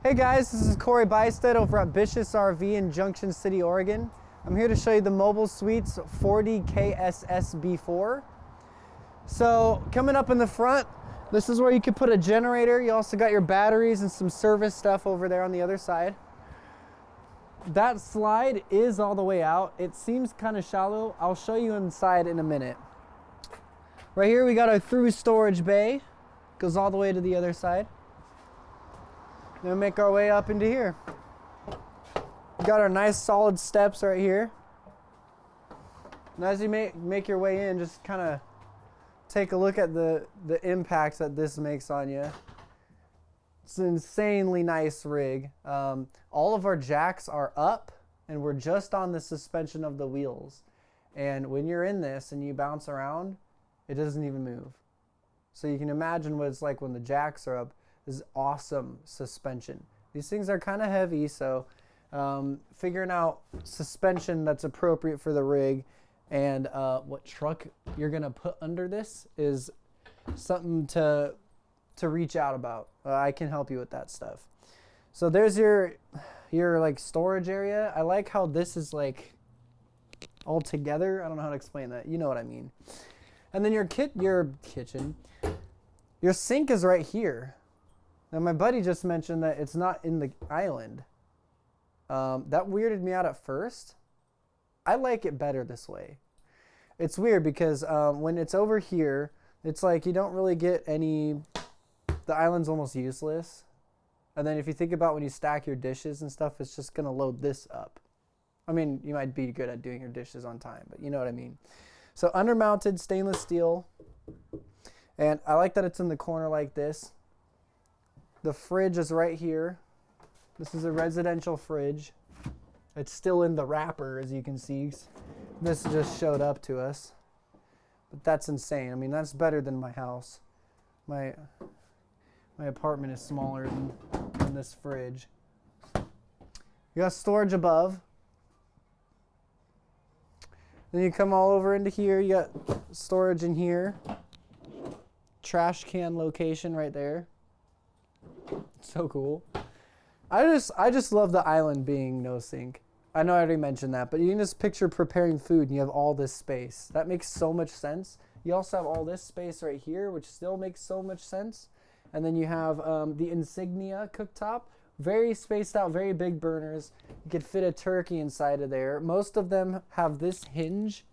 Hey guys, this is CoBuystedt over at BISH'S RV in Junction City, Oregon. I'm here to show you the Mobile Suites 40 KSSB4. So coming up in the front, this is where you could put a generator. You also got your batteries and some service stuff over there on the other side. That slide is all the way out. It seems kind of shallow. I'll show you inside in a minute. Right here we got a through storage bay. Goes all the way to the other side. Then make our way up into here. We got our nice solid steps right here. And as you make your way in, just kind of take a look at the impacts that this makes on you. It's an insanely nice rig. All of our jacks are up, and we're just on the suspension of the wheels. And when you're in this and you bounce around, it doesn't even move. So you can imagine what it's like when the jacks are up. This is awesome suspension. These things are kind of heavy, so figuring out suspension that's appropriate for the rig and what truck you're gonna put under this is something to reach out about. I can help you with that stuff. So there's your like storage area. I like how this is like all together. I don't know how to explain that. You know what I mean. And then your kitchen, your sink is right here. Now my buddy just mentioned that it's not in the island. That weirded me out at first. I like it better this way. It's weird because when it's over here, it's like you don't really get any, the island's almost useless. And then if you think about when you stack your dishes and stuff, it's just gonna load this up. I mean, you might be good at doing your dishes on time, but you know what I mean. So undermounted stainless steel. And I like that it's in the corner like this. The fridge is right here. This is a residential fridge. It's still in the wrapper, as you can see. This just showed up to us. But that's insane. I mean, that's better than my house. My apartment is smaller than this fridge. You got storage above. Then you come all over into here. You got storage in here. Trash can location right there. So cool. I just love the island being no sink. I know I already mentioned that, but you can just picture preparing food and you have all this space. That makes so much sense. You also have all this space right here, which still makes so much sense. And then you have the Insignia cooktop. Very spaced out, very big burners. You could fit a turkey inside of there. Most of them have this hinge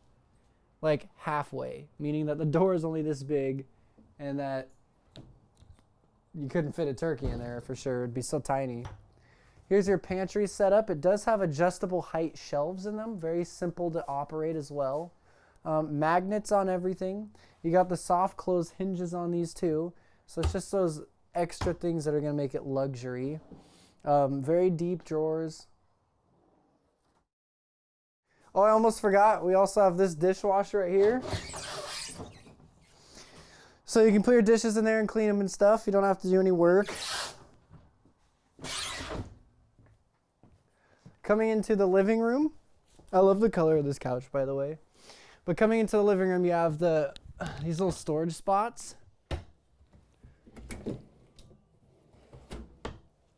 like halfway, meaning that the door is only this big and that you couldn't fit a turkey in there for sure. It'd be so tiny. Here's your pantry setup. It does have adjustable height shelves in them. Very simple to operate as well. Magnets on everything. You got the soft close hinges on these too. So it's just those extra things that are going to make it luxury. Very deep drawers. Oh, I almost forgot. We also have this dishwasher right here. So you can put your dishes in there and clean them and stuff. You don't have to do any work. Coming into the living room. I love the color of this couch, by the way. But coming into the living room, you have these little storage spots.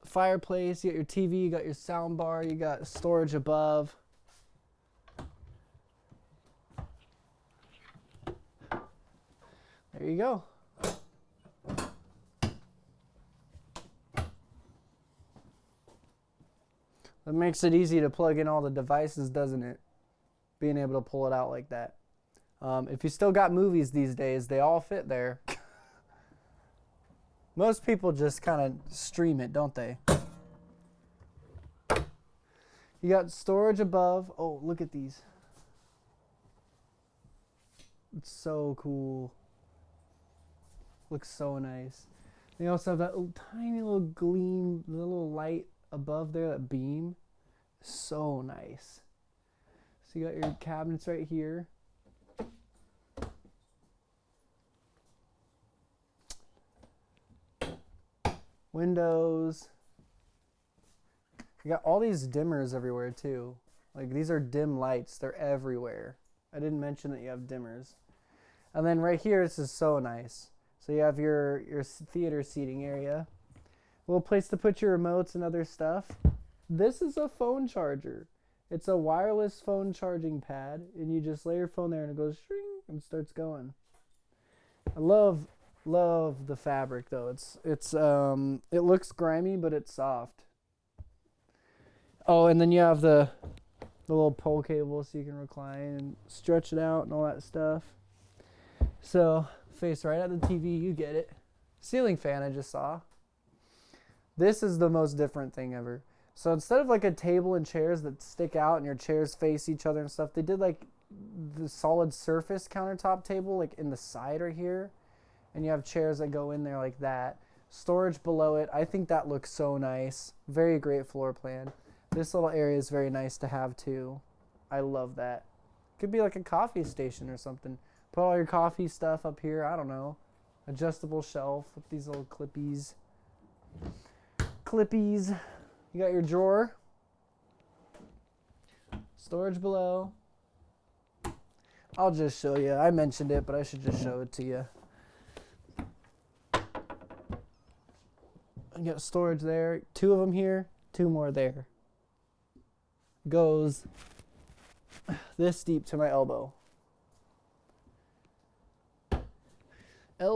Fireplace, you got your TV, you got your sound bar, you got storage above. There you go. That makes it easy to plug in all the devices, doesn't it? Being able to pull it out like that. If you still got movies these days, they all fit there. Most people just kind of stream it, don't they? You got storage above. Oh, look at these. It's so cool. Looks so nice. They also have that tiny little gleam, the little light above there, that beam. So nice. So you got your cabinets right here. Windows. You got all these dimmers everywhere too. Like these are dim lights. They're everywhere. I didn't mention that you have dimmers. And then right here, this is so nice. So you have your theater seating area. little place to put your remotes and other stuff. This is a phone charger. It's a wireless phone charging pad, and you just lay your phone there and it goes shring and starts going. I love the fabric though. It looks grimy, but it's soft. Oh, and then you have the little pole cable so you can recline and stretch it out and all that stuff. So face right at the TV, you get it. Ceiling fan I just saw. This is the most different thing ever. So instead of like a table and chairs that stick out and your chairs face each other and stuff, they did like the solid surface countertop table like in the side right here. And you have chairs that go in there like that. Storage below it. I think that looks so nice. Very great floor plan. This little area is very nice to have too. I love that. Could be like a coffee station or something. Put all your coffee stuff up here. I don't know. Adjustable shelf with these little clippies. You got your drawer. Storage below. I'll just show you. I mentioned it, but I should just show it to you. You got storage there. 2 of them here. 2 more there. Goes this deep to my elbow. A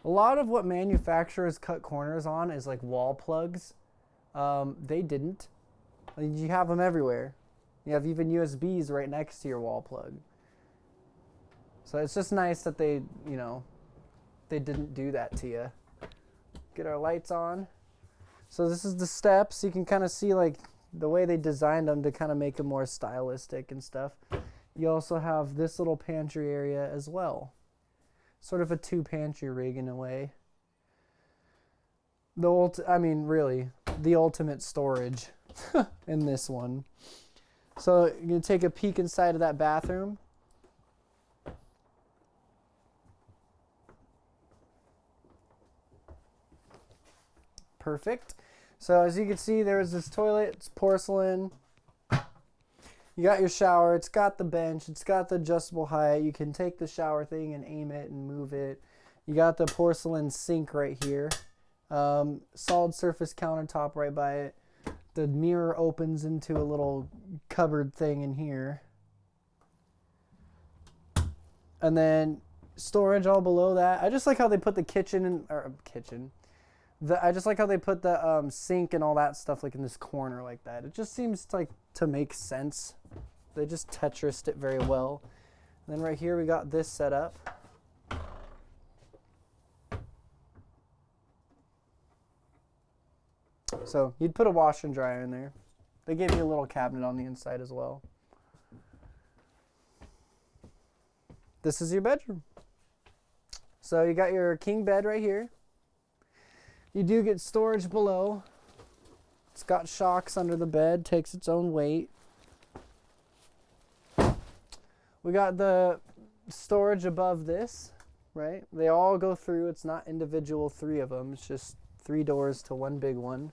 lot of what manufacturers cut corners on is like wall plugs. They didn't. You have them everywhere. You have even USBs right next to your wall plug. So it's just nice that they didn't do that to you. Get our lights on. So this is the steps. You can kind of see like the way they designed them to kind of make them more stylistic and stuff. You also have this little pantry area as well. Sort of a 2 pantry rig in a way. Really, the ultimate storage in this one. So you're going to take a peek inside of that bathroom. Perfect. So as you can see, there's this toilet. It's porcelain. You got your shower. It's got the bench. It's got the adjustable height. You can take the shower thing and aim it and move it. You got the porcelain sink right here. Solid surface countertop right by it. The mirror opens into a little cupboard thing in here. And then storage all below that. I just like how they put the I just like how they put the sink and all that stuff like in this corner like that. It just seems like to make sense. They just Tetrised it very well. And then right here we got this set up. So you'd put a washer and dryer in there. They gave you a little cabinet on the inside as well. This is your bedroom. So you got your king bed right here. You do get storage below. It's got shocks under the bed, takes its own weight. We got the storage above this, right? They all go through. It's not individual 3 of them. It's just 3 doors to one big one.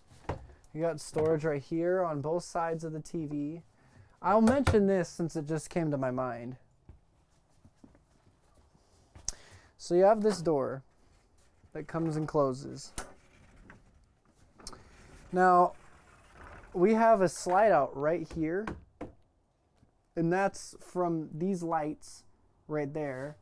You got storage right here on both sides of the TV. I'll mention this since it just came to my mind. So you have this door that comes and closes. Now, we have a slide out right here, and that's from these lights right there.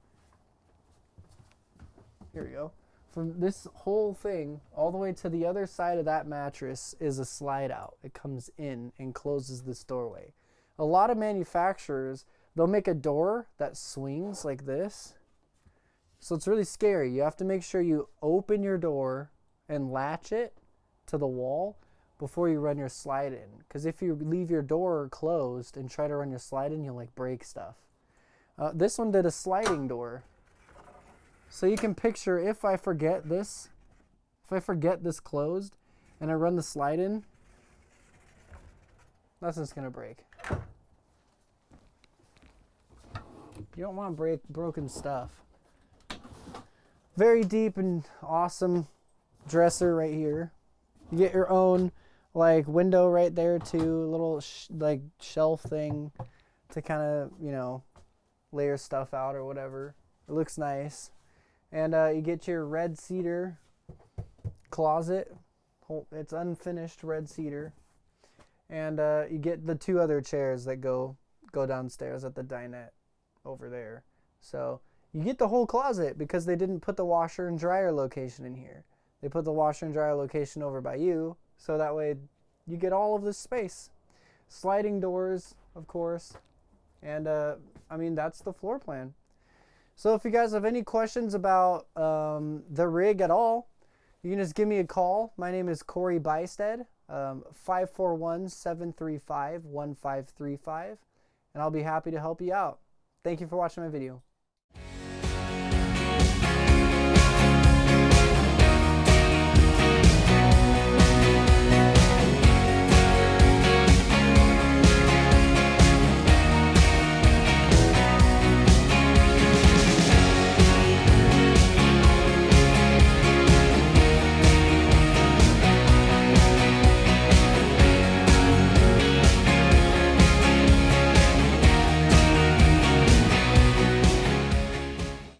Here we go. From this whole thing all the way to the other side of that mattress is a slide out. It comes in and closes this doorway. A lot of manufacturers, they'll make a door that swings like this. So it's really scary. You have to make sure you open your door and latch it to the wall before you run your slide in. Because if you leave your door closed and try to run your slide in, you'll like break stuff. This one did a sliding door. So you can picture if I forget this closed and I run the slide in, that's just gonna break. You don't want to break broken stuff. Very deep and awesome dresser right here. You get your own like window right there too, a little like shelf thing to kind of, lay your stuff out or whatever. It looks nice. And you get your red cedar closet. It's unfinished red cedar. And you get the 2 other chairs that go downstairs at the dinette over there. So you get the whole closet because they didn't put the washer and dryer location in here. They put the washer and dryer location over by you, so that way you get all of this space. Sliding doors, of course. And I mean, that's the floor plan. So if you guys have any questions about the rig at all, you can just give me a call. My name is CoBuystedt, 541-735-1535, and I'll be happy to help you out. Thank you for watching my video.